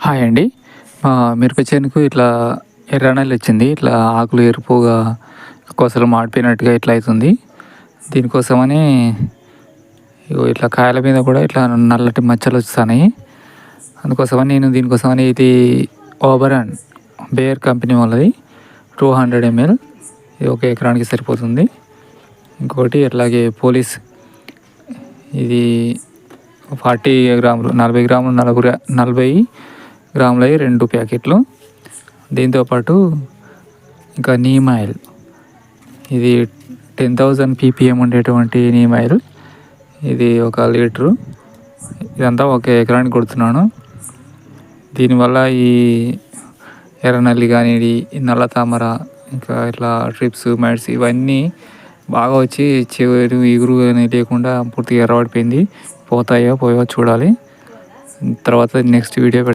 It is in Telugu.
హాయ్ అండి. మా మిరప చేనుకు ఇట్లా ఎర్రనెల్లి వచ్చింది. ఇట్లా ఆకులు ఎరుపుగా కొసలు మాడిపోయినట్టుగా ఇట్లా అవుతుంది. దీనికోసమని ఇగో ఇట్లా కాయల మీద కూడా ఇట్లా నల్లటి మచ్చలు వస్తున్నాయి. అందుకోసమని నేను దీనికోసమని ఇది ఓబరాన్ బేర్ కంపెనీ వాళ్ళది 200 ml ఇది ఒక ఎకరానికి సరిపోతుంది. ఇంకోటి అట్లాగే పోలీస్ ఇది 40 గ్రాములు 40 గ్రాములు 40 గ్రాములవి 2 ప్యాకెట్లు. దీంతోపాటు ఇంకా నీమ్ ఆయిల్ ఇది 10,000 ppm ఉండేటువంటి నీమ్ ఆయిల్ ఇది 1 లీటరు. ఇదంతా ఒక ఎకరానికి కొడుతున్నాను. దీనివల్ల ఈ ఎర్రనల్లి కానీ ఈ నల్ల తామర ఇంకా ఇట్లా ట్రిప్స్ మైట్స్ ఇవన్నీ బాగా వచ్చి చివరి ఇగురు అని లేకుండా పూర్తిగా ఎర్రబడిపోయింది. పోతాయో పోయో చూడాలి. తర్వాత నెక్స్ట్ వీడియో